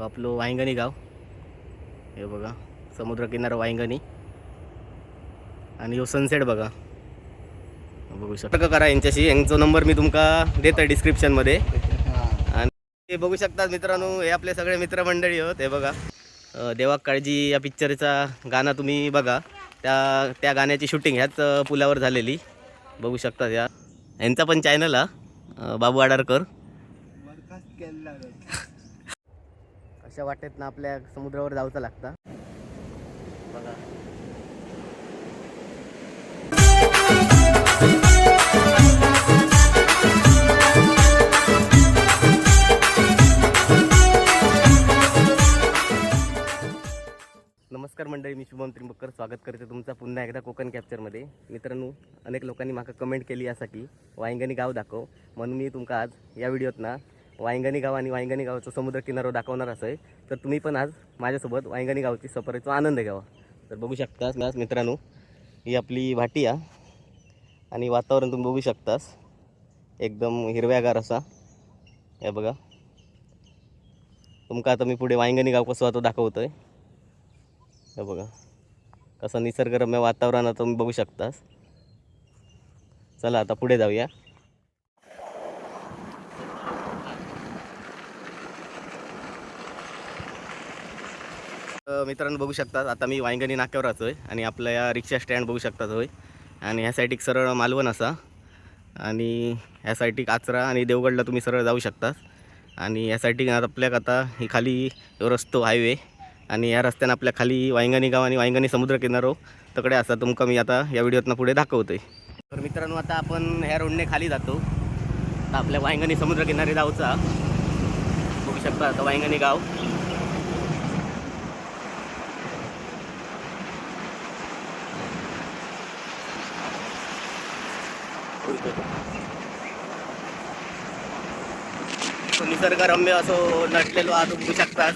तो आपलं वांगणी गाव हे बघा, समुद्र किनारा वांगणी आणि यो सनसेट बघा, बघू शकता करा यांच्याशी. यांचा नंबर मी तुमका देतो डिस्क्रिप्शनमध्ये. आणि हे बघू शकता मित्रांनो, हे आपले सगळे मित्रमंडळी होत. हे बघा देवा काळजी या पिक्चरचा गाणं तुम्ही बघा, त्या गाण्याची शूटिंग ह्याच पुलावर झालेली बघू शकता. यांचा पण चॅनल हा बाबू आडारकर. अशा वाटेत ना आपल्या समुद्रावर जाऊचं लागतं बघा. नमस्कार मंडळी, मी शुभम त्रिंबकर स्वागत करते तुमचा पुन्हा एकदा कोकण कॅप्चरमध्ये. मित्रांनो, अनेक लोकांनी माका कमेंट केली असा की वांगणी गाव दाखव, म्हणून मी तुमका आज या व्हिडिओत ना वांगणी गाव आणि वांगणी गावचं समुद्र किनारा दाखवणार आहे. तर तुम्ही पण आज माझ्यासोबत वांगणी गावची सफरचा आनंद घ्यावा. तर बघू शकतास मित्रांनो, ही आपली भाटी आहे आणि वातावरण तुम्ही बघू शकतास एकदम हिरव्यागार असा. हे बघा, तुमका आता मी पुढे वांगणी गाव कसं तो दाखवतोय. हे बघा कसं निसर्गरम्य वातावरण आता तुम्ही बघू शकतास. चला आता पुढे जाऊया. मित्रांनो बघू शकतात आता मी वांगणी नाक्यावर असतोय आणि आपल्या या रिक्षा स्टँड बघू शकतात होय. आणि ह्या साईड एक सरळ मालवण असा आणि ह्या साईड आचरा आणि देवगडला तुम्ही सरळ जाऊ शकता. आणि ह्या साईड आपल्याक आता ही खाली रस्तो हायवे आणि या रस्त्यानं आपल्या खाली वांगणी गाव आणि वांगणी समुद्र किनारो तकडे असा तुमका मी आता या व्हिडिओतनं पुढे दाखवतोय. तर मित्रांनो, आता आपण ह्या रोडने खाली जातो. आता आपल्या वांगणी समुद्र किनारी जाऊचा बघू शकता. आता वांगणी गाव निसर्गरम्य असो नटलेलो आज बघू शकतात.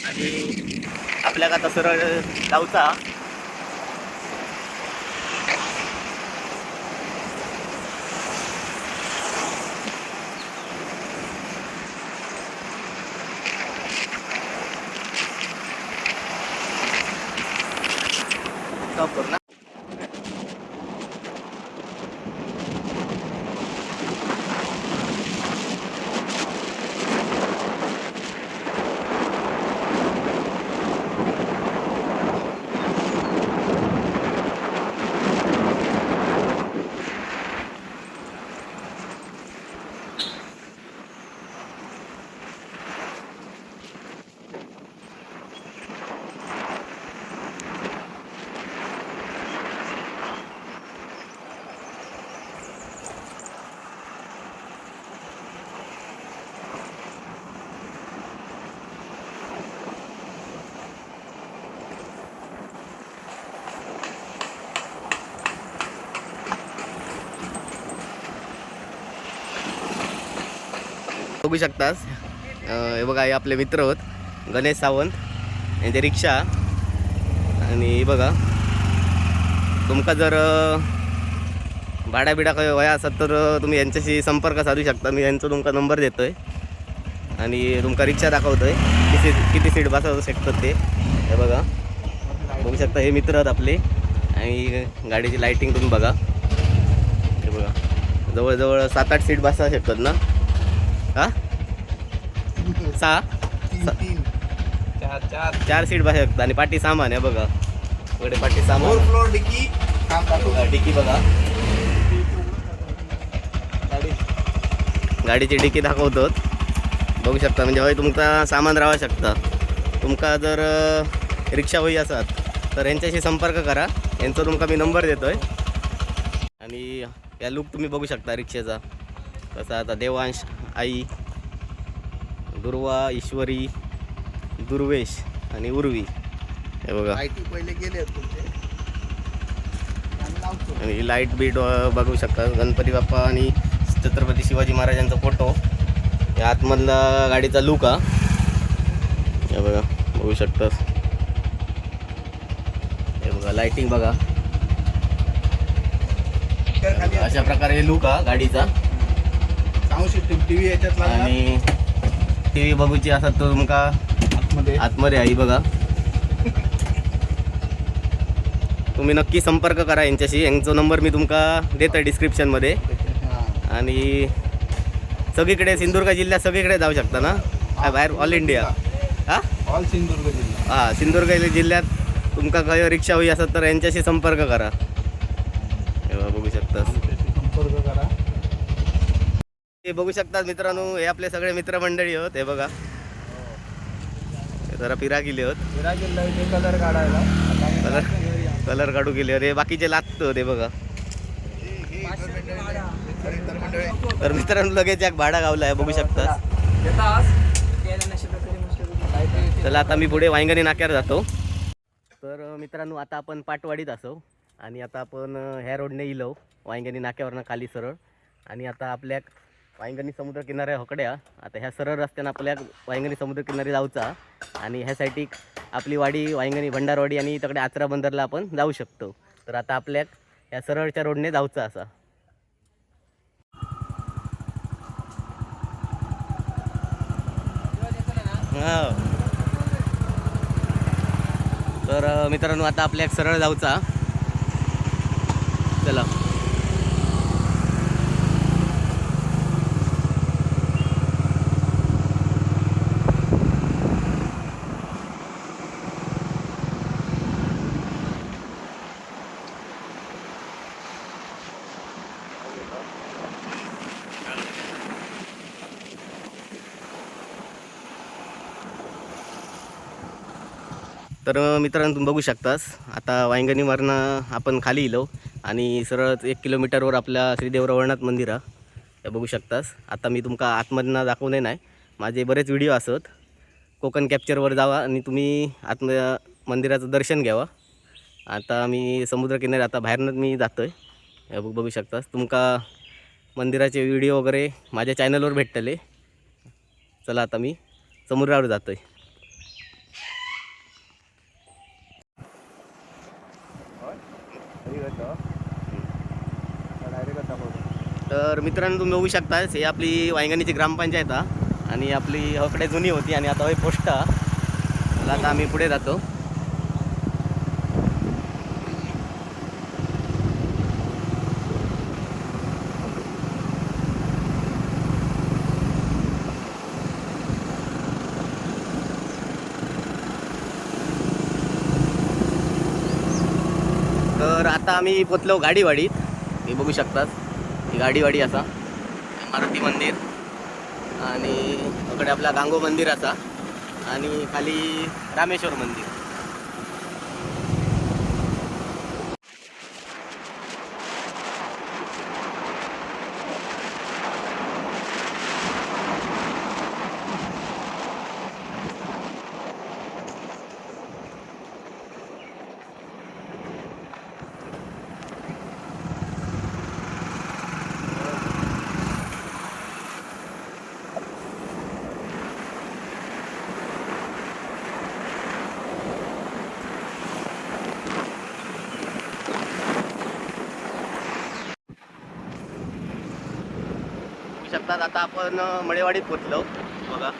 आणि आपल्याला आता सरळ जाऊचा. स्टॉप करू ना. बघू शकतास हे बघा, हे आपले मित्र होत गणेश सावंत यांची रिक्षा. आणि बघा तुमका जर भाडा बिडा काही वया असत तर तुम्ही यांच्याशी संपर्क साधू शकता. मी यांचा तुमका नंबर देतोय आणि तुमका रिक्षा दाखवतोय किती सीट बसवू शकतात ते. हे बघा बघू शकता, हे मित्र आहेत आपले. आणि गाडीची लाईटिंग तुम्ही बघा. हे बघा जवळजवळ 7-8 सीट बसू शकतात ना. हा 4 सीट बसू शकतात. आणि पाठी सामान आहे बघा, इकडे पाठी सामान डिकी बघा. गाडीची डिकी दाखवतो बघू शकता. म्हणजे होय तुमचा सामान राहू शकता. तुमका जर रिक्षा होई असत तर यांच्याशी संपर्क करा. यांचा तुमका मी नंबर देतोय. आणि या लुक तुम्ही बघू शकता रिक्षेचा कसा. आता देवांश, आई, दुर्वा, ईश्वरी, दुर्वेश आणि उर्वी. हे बघा पहिले गेले आणि लाईट बीट बघू शकता. गणपती बाप्पा आणि छत्रपती शिवाजी महाराजांचा फोटो या आतमधला गाडीचा लुक हा. हे बघा बघू शकतास. हे बघा लाईटिंग बघा, अशा प्रकारे लुक हा गाडीचा. टीव्ही याच्यात आणि टीव्ही बघूची असत तो तुमका आतमध्ये आहे बघा. तुम्ही नक्की संपर्क करा यांच्याशी. यांचा नंबर मी तुमका देतो डिस्क्रिप्शनमध्ये. आणि सगळीकडे सिंधुदुर्ग जिल्ह्यात सगळीकडे जाऊ शकता ना काय बाहेर ऑल इंडिया? हां ऑल सिंधुदुर्ग जिल्हा. हां सिंधुदुर्ग जिल्ह्यात तुमका काही रिक्षा होई असत तर यांच्याशी संपर्क करा. बघू शकता संपर्क करा. हे बघू शकतात मित्रांनो, हे आपले सगळे मित्रमंडळी होत. हे बघा जरा पिरा गेले होत. फिरा गेला इथे कलर काढायला. कलर काढू गेले. अरे बाकीचे लागतं ते बघा. तर मित्रांनो लगेच एक भाडा गावला आहे बघू शकता. चला आता मी पुढे वांगणी नाक्यावर जातो. तर मित्रांनो आता आपण पाटवाडीत असो आणि आता आपण ह्या रोडने इलो वांगणी नाक्यावरनं खाली सरळ. आणि आता आपल्या वांगणी समुद्र किनाऱ्या हकड्या. आता ह्या सरळ रस्त्यानं आपल्या वांगणी समुद्र किनारी जाऊचा. आणि ह्यासाठी आपली वाडी वांगणी भंडारवाडी आणि तिकडे आचरा बंदरला आपण जाऊ शकतो. तर आता आपल्या ह्या सरळच्या रोडने जाऊचा असा. तर मित्रांनो आता आपल्या सरळ जाऊचा. चला तर मित्रांनो तुम्ही बघू शकतास आता वांगणीवरनं आपण खाली इलो आणि सरळ 1 किलोमीटरवर आपल्या श्री देवरवळनाथ मंदिर आहे. हे बघू शकतास. आता मी तुमका आतमधनं दाखवणे नाही. माझे बरेच व्हिडिओ असत. कोकण कॅप्चरवर जावा आणि तुम्ही मंदिराचं दर्शन घ्यावा. आता मी समुद्रकिनारी आता बाहेरनं मी जातो आहे. हे बघू शकतास. तुमका मंदिराचे व्हिडिओ वगैरे माझ्या चॅनलवर भेटतले. चला आता मी समुद्रावर जातो आहे. तर मित्रांनो तुम्ही बघू शकता हे आपली वांगणीची ग्रामपंचायत आहे आणि आपली हकडे जुनी होती आणि आता हे पोस्ट. मला आता आम्ही पुढे जातो. तर आता आम्ही पोचलो गाडीवाडीत. हे बघू शकतात ही गाडीवाडी असा मारुती मंदिर आणि इकडे आपला गांगो मंदिर असा आणि खाली रामेश्वर मंदिर. शकतात आता आपण मळेवाडीत पोचलो बघा.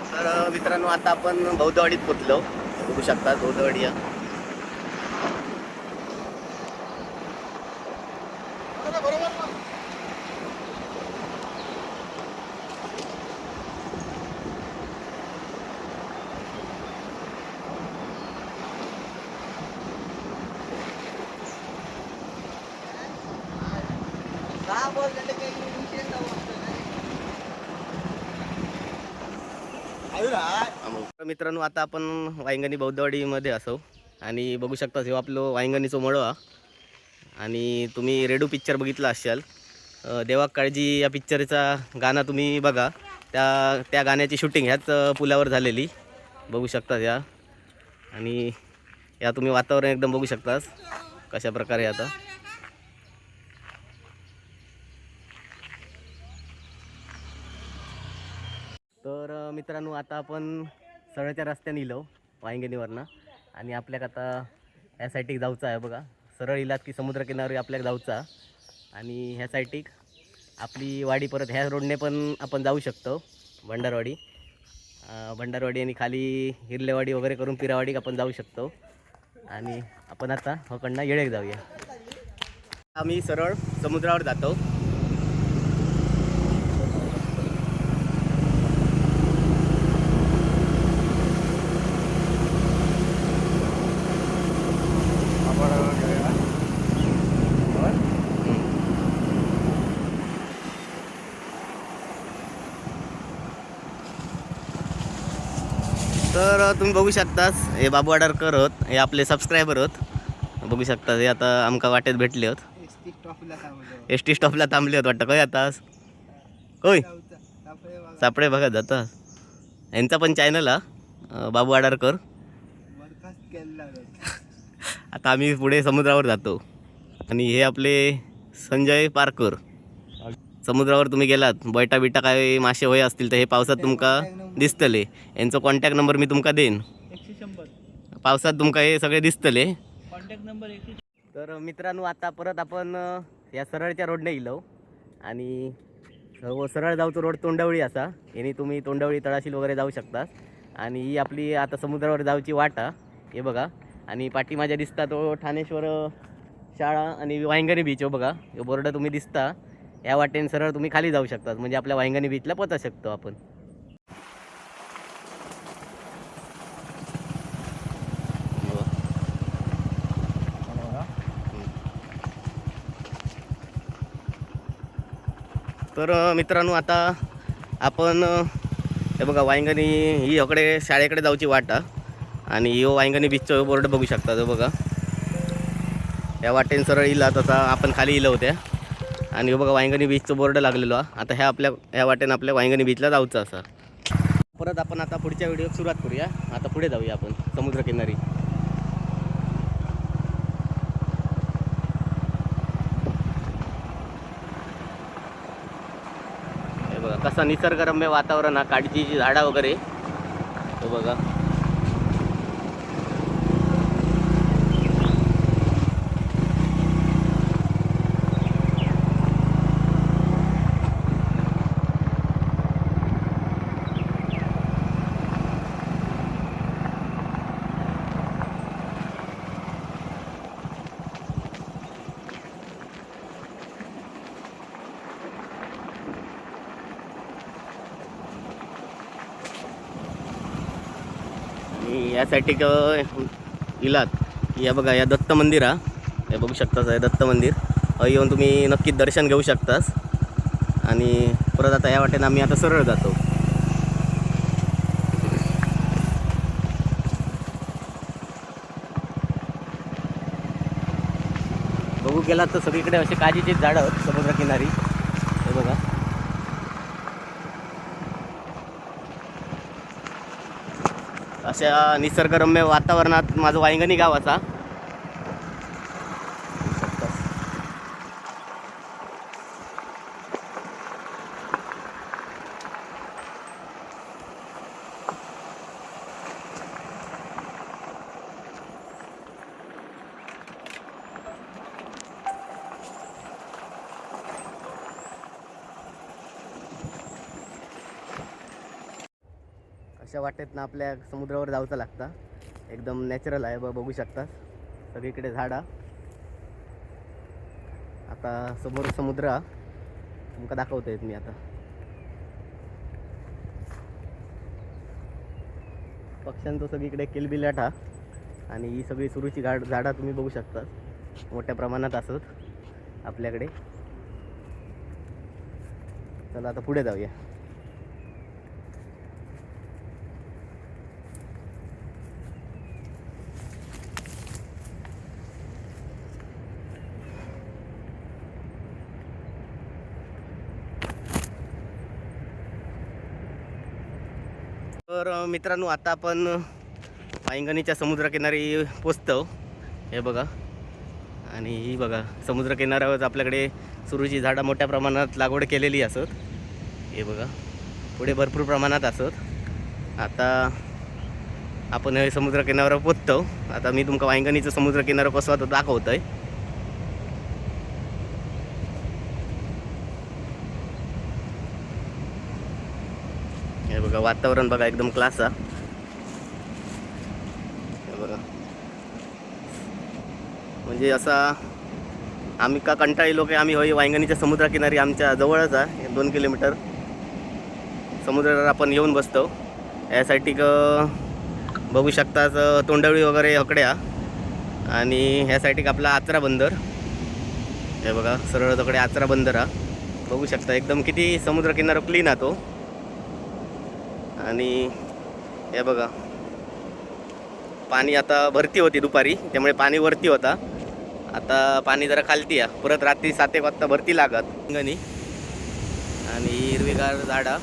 तर मित्रांनो आता आपण बौद्धवाडीत पोचलो. बघू शकता बौद्धवाडी. मित्रांनो, आता आपण वांगणी बौद्धवाडीमध्ये असो आणि बघू शकता हे आपलं वांगणीचं मळवा. आणि तुम्ही रेडू पिक्चर बघितला असाल, देवा काळजी या पिक्चरचा गाणं तुम्ही बघा. त्या गाण्याची शूटिंग ह्याच पुलावर झालेली बघू शकता या. आणि या तुम्ही वातावरण एकदम बघू शकता कशा प्रकारे आता. तर मित्रांनो, आता आपण सरळच्या रस्त्याने इलो वांगणीवरनं आणि आपल्याक आता ह्या साईटीक जाऊचा आहे बघा. सरळ इलात की समुद्रकिनारी आपल्याक जाऊचा. आणि ह्या साईटीक आपली वाडी परत ह्या रोडने पण आपण जाऊ शकतो. भंडारवाडी आणि खाली हिरलेवाडी वगैरे करून पिरावाडीक आपण जाऊ शकतो. आणि आपण आता होकडनं येळेक जाऊया. आम्ही सरळ समुद्रावर जातो. तर तुम्ही बघू शकताच हे बाबू आडारकर होत, हे आपले सबस्क्रायबर होत. बघू शकता हे आता आमका वाटेत भेटले होत. एस टी स्टॉपला थांबले होत वाटतं. काय आता होय सापडे बघा जाता. यांचा पण चॅनल हा बाबू आडारकर. आता आम्ही पुढे समुद्रावर जातो. आणि हे आपले संजय पारकर. समुद्रावर तुम्ही गेलात बैटा बिटा काय मासे होय असतील तर हे पावसात तुमका दिसतले. यांचा कॉन्टॅक्ट नंबर मी तुमका देईन. 100 पावसात तुमका हे सगळे दिसतले. Contact number 100. तर मित्रांनो, आता परत आपण या सरळच्या रोडने इलो. आणि सरळ जाऊचो रोड तोंडवळी असा. याने तुम्ही तोंडवळी तळाशील वगैरे जाऊ शकता. आणि ही आपली आता समुद्रावर जाऊची वाट हे बघा. आणि पाठी माझ्या दिसता तो ठाणेश्वर शाळा आणि वांगणी बीच हो बघा. हे बोर्ड तुम्ही दिसता. या वाटेने सरळ तुम्ही खाली जाऊ शकता. म्हणजे आपल्या वांगणी बीचला पोहोचू शकतो आपण. तर मित्रांनो, आता आपण हे बघा वांगणी ही इकडे शाळेकडे जाऊची वाट आणि ही वांगणी बीचचं बोर्ड बघू शकता जो बघा. या वाटेने सरळ इला तसा आपण खाली इलं होत्या. आणि बघा वांगणी बीचचं बोर्ड लागलेलो आता ह्या वाटेने आपल्या वांगणी बीचला जाऊचं असा. परत आपण आता पुढच्या व्हिडिओत सुरुवात करूया. आता पुढे जाऊया आपण समुद्रकिनारी. हे बघा कसा निसर्गरम्य वातावरण काळजीची झाडा वगैरे हे बघा. यासाठी इलात या बघा या दत्त मंदिर हे बघू शकताच. आहे दत्त मंदिर. येऊन तुम्ही नक्कीच दर्शन घेऊ शकतास. आणि परत आता या वाटेने आम्ही आता सरळ जातो. बघू गेलात तर सगळीकडे असे काजीचे झाडं आहेत समुद्रकिनारी हे बघा. अशा निसर्गरम्य वातावरणात माझं वांगणी गाव असा. अशा वाटेतनं आपल्या समुद्रावर जाऊचं लागतं. एकदम नॅचरल आहे बघू शकता सगळीकडे झाडा. आता समोर समुद्र तुमका दाखवता येत मी आता. पक्ष्यांचं सगळीकडे किलबिलाट आणि ही सगळी सुरूची झाडा तुम्ही बघू शकता मोठ्या प्रमाणात असत आपल्याकडे. चला आता पुढे जाऊया. तर मित्रांनो आता आपण वांगणीच्या समुद्रकिनारी पोचतो. हे बघा, आणि ही बघा समुद्रकिनाऱ्यावर आपल्याकडे सुरूची झाडं मोठ्या प्रमाणात लागवड केलेली असत. हे बघा पुढे भरपूर प्रमाणात असत. आता आपण हे समुद्रकिनाऱ्यावर पोचतो. आता मी तुमका वांगणीचं समुद्रकिनारा कसं होतं दाखवतोय. हे बघा वातावरण बघा एकदम क्लास आहे. हे बघा म्हणजे असा आम्ही का कंटाळलो की आम्ही होई वांगणीच्या समुद्रकिनारी आमच्या जवळच आहे 2 किलोमीटर समुद्रावर आपण येऊन बसतो. यासाठी बघू शकताच तोंडवळी वगैरे हकड्या आणि ह्यासाठी आपला आचरा बंदर. हे बघा सरळ तकडे आचरा बंदर हा बघू शकता एकदम किती समुद्रकिनारा क्लीन आहे तो. आणि हे बघा पाणी आता भरती होती दुपारी त्यामुळे पाणी वरती होता. आता पाणी जरा खालती आहे. परत रात्री 7-1 वाजता भरती लागत गणी आणि हिरवीगार झाडा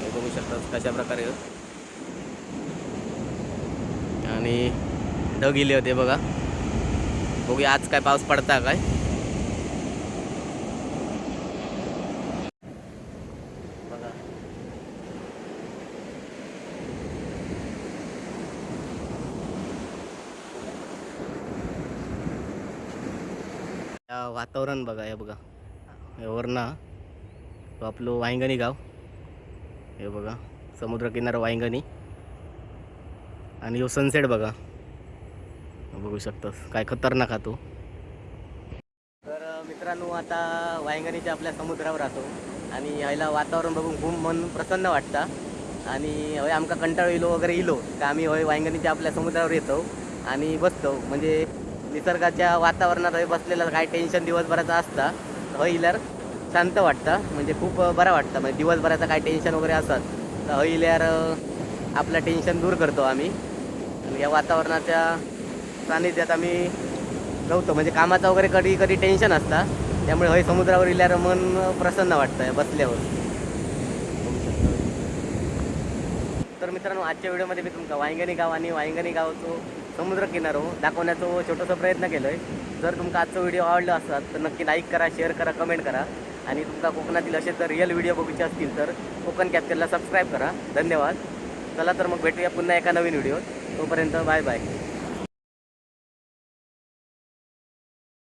हे बघू शकता कशा प्रकारे. आणि ढग इले होते बघा. बघूया आज काय पाऊस पडता काय. बघा वातावरण बघा. हे बघा वरना तो आपलं वांगणी गाव. हे बघा समुद्रकिनारा वांगणी आणि यो सनसेट बघा बघू शकता काय खतरनाक हा तो. तर मित्रांनो आता वांगणीच्या आपल्या समुद्रावर राहतो आणि ह्याला वातावरण बघून खूप मन प्रसन्न वाटतं. आणि हय आमका कंटाळो इलो वगैरे इलो का आम्ही हय वांगणीच्या आपल्या समुद्रावर येतो आणि बसतो. म्हणजे निसर्गाच्या वातावरणात हय बसलेलं काय टेन्शन दिवसभराचं असतं हय इल्यार शांत वाटतं. म्हणजे खूप बरं वाटतं. म्हणजे दिवसभराचं काय टेन्शन वगैरे असतात तर हय इल्यार आपलं टेन्शन दूर करतो आम्ही. आणि या वातावरणाच्या सानिध्यात आम्ही रवतो. म्हणजे कामाचं वगैरे कधी कधी टेन्शन असतं त्यामुळे हय समुद्रावर इल्यार मन प्रसन्न वाटतं बसल्यावर. तर मित्रांनो आजच्या व्हिडिओमध्ये मी तुमका वांगणी गाव आणि वांगणी गावचं समुद्रकिनारो दाखवण्याचा छोटासा प्रयत्न केलो आहे. जर तुमका आजचा व्हिडिओ आवडला असतात तर नक्की लाईक करा, शेअर करा, कमेंट करा. आणि तुमका कोकणातील असे जर रिअल व्हिडिओ बघूचे असतील तर कोकण कॅप्चरला सबस्क्राईब करा. धन्यवाद. चला तर मग भेटूया पुन्हा एका नवीन व्हिडिओ. तोपर्यंत बाय बाय.